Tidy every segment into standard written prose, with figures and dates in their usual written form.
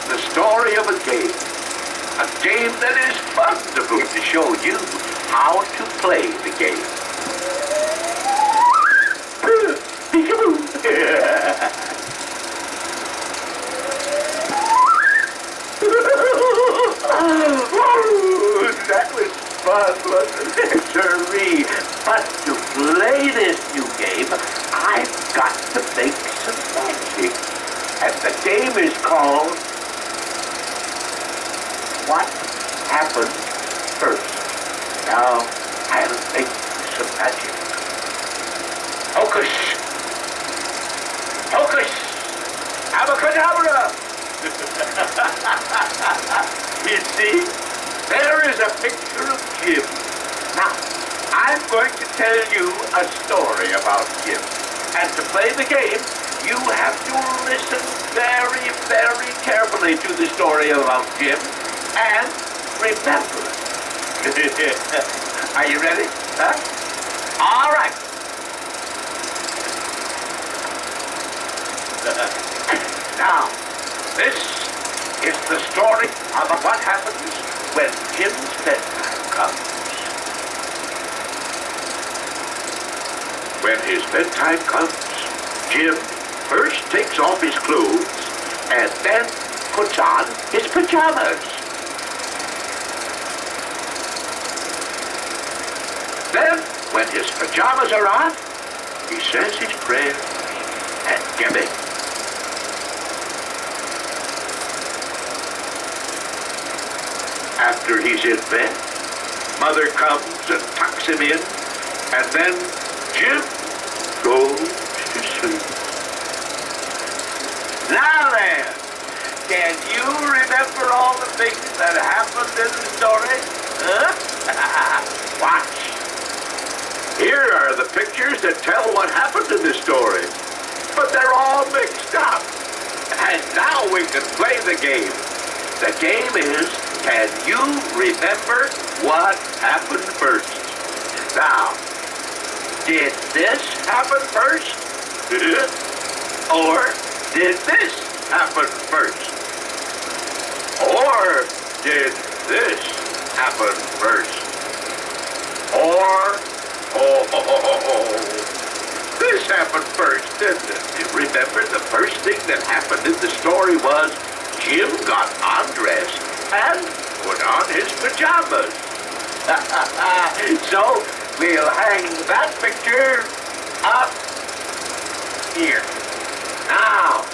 the story of a game. A game that is fun to show you how to play the game. That was fun, wasn't it, sirree? But to play this new game, I've got to make some magic. And the game is called What Happened First. Now, I'll make some magic. Hocus! Hocus! Abracadabra! You see, there is a picture of Jim. Now, I'm going to tell you a story about Jim. And to play the game, you have to listen very, very carefully to the story about Jim and remember it. Are you ready? Huh? All right. Now, this is the story of what happens when Jim's bedtime comes. When his bedtime comes, Jim first takes off his clothes and then puts on his pajamas. Then, when his pajamas are on, he says his prayers and gets it. After he's in bed, Mother comes and tucks him in, and then Jim goes to sleep. Now then, can you remember all the things that happened in the story? Huh? Watch. Here are the pictures that tell what happened in the story, but they're all mixed up. And now we can play the game. The game is, can you remember what happened first? Now, did this happen first? Or did this happen first? Or did this happen first? Or, this happened first, didn't it? Remember, the first thing that happened in the story was Jim got undressed and put on his pajamas. So, we'll hang that picture up here. Now,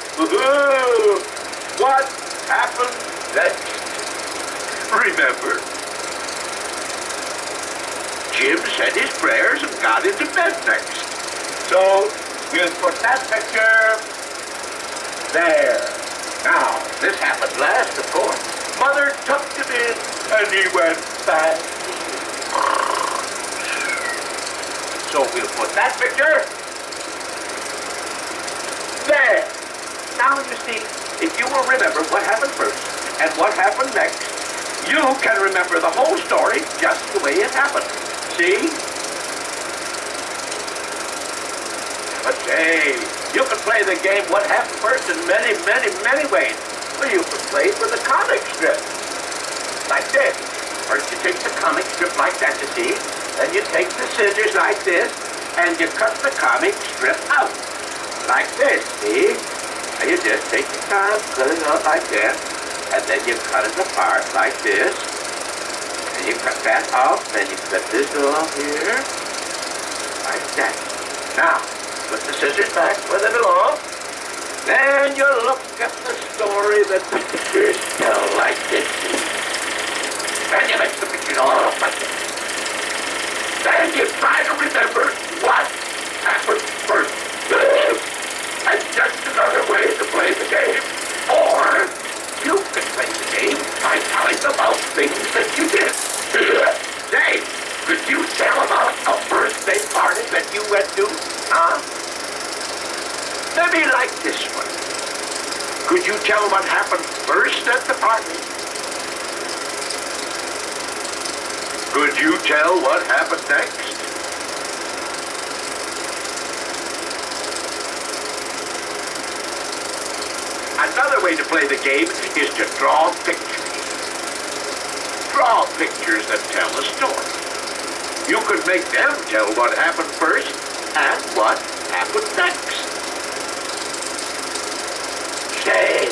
what happened next? Remember, Jim said his prayers and got into bed next. So, we'll put that picture there. Now, this happened last, of course. Mother tucked him in, and he went back. So we'll put that picture there. Now, you see, if you will remember what happened first and what happened next, you can remember the whole story just the way it happened. See? But hey, you can play the game What Happened First in many, many, many ways. Well, you can play it with a comic strip, like this. First you take the comic strip like that, you see. Then you take the scissors like this, and you cut the comic strip out, like this, see? And you just take your time, cut it out like that, and then you cut it apart like this. And you cut that off, then you cut this off here, like that. Now, put the scissors back where they belong. Then you look at the story that the pictures tell like this. Then you mix the pictures all up like this. Then you try to remember what happened first. And just another way to play the game. Or you can play the game by telling about things that you did. Say, could you tell about a birthday party that you went to? Huh? Maybe like this one. Could you tell what happened first at the party? Could you tell what happened next? Another way to play the game is to draw pictures. Draw pictures that tell a story. You can make them tell what happened first and what happened next. Say,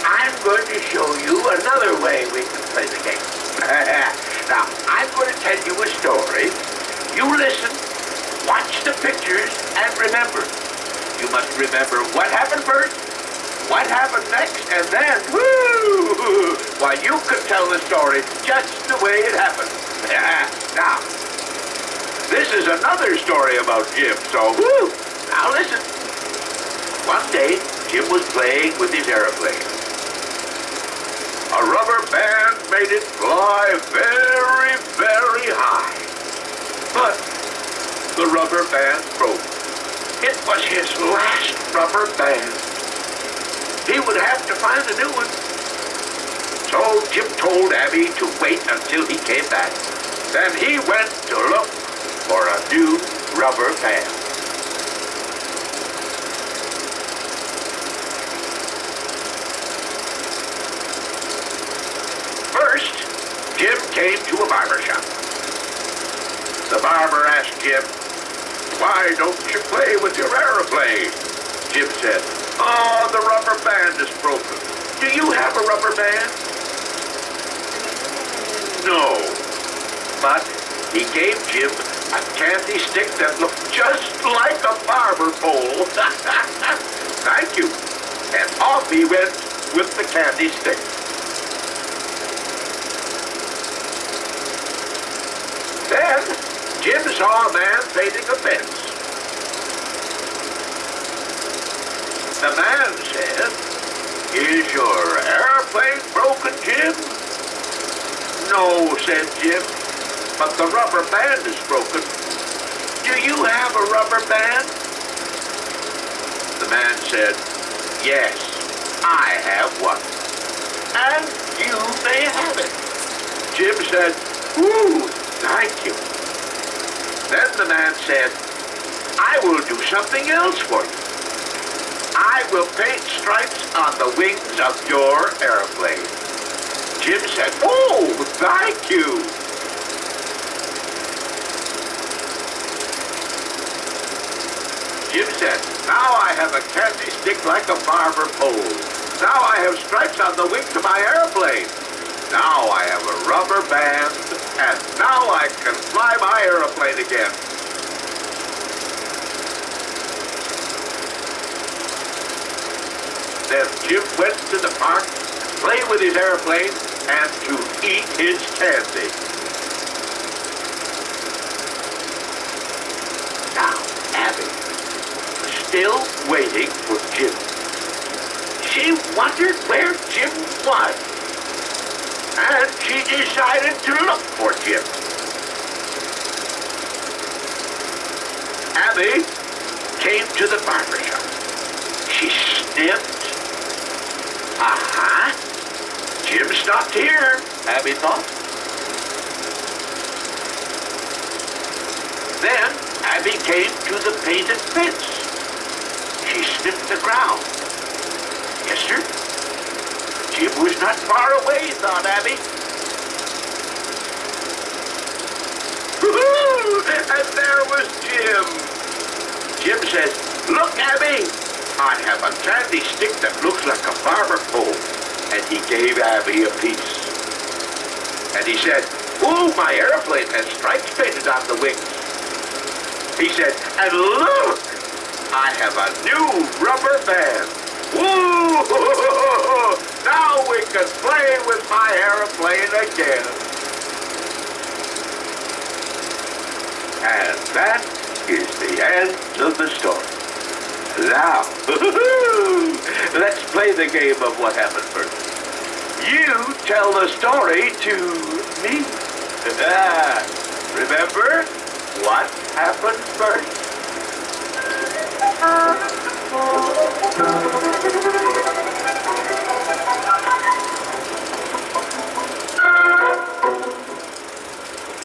I'm going to show you another way we can play the game. Now, I'm going to tell you a story. You listen, watch the pictures, and remember. You must remember what happened first, what happened next, and then, woo! Why, you can tell the story just the way it happened. Now, this is another story about Jim, so, woo! Now listen. One day, Jim was playing with his airplane. A rubber band made it fly very, very high. But the rubber band broke. It was his last rubber band. He would have to find a new one. So Jim told Abby to wait until he came back. Then he went to look for a new rubber band. First, Jim came to a barber shop. The barber asked Jim, "Why don't you play with your airplane?" Jim said, "Oh, the rubber band is broken. Do you have a rubber band?" No. But he gave Jim a candy stick that looked just like a barber pole. Thank you. And off he went with the candy stick. Then Jim saw a man painting a fence. The man said, "Is your airplane broken, Jim?" "No," said Jim, "but the rubber band is broken. Do you have a rubber band?" The man said, "Yes, I have one. And you may have it." Jim said, "Ooh, thank you." Then the man said, "I will do something else for you. I will paint stripes on the wings of your airplane." Jim said, "Oh, thank you." Jim said, "Now I have a candy stick like a barber pole. Now I have stripes on the wings of my airplane. Now I have a rubber band, and now I can fly my airplane again." Then Jim went to the park to play with his airplane and to eat his candy. Now, Abby was still waiting for Jim. She wondered where Jim was, and she decided to look for Jim. Abby came to the barber shop. She sniffed. Aha! Jim's not here, Abby thought. Then Abby came to the painted fence. She sniffed the ground. Yes, sir. Jim was not far away, thought Abby. Woo-hoo! And there was Jim. Jim said, "Look, Abby, I have a candy stick that looks like a barber pole." And he gave Abby a piece. And he said, "Ooh, my airplane has stripes painted on the wings." He said, "And look, I have a new rubber band. Woo! Now we can play with my airplane again." And that is the end of the story. Now, let's play the game of what happened first. You tell the story to me. Remember what happened first?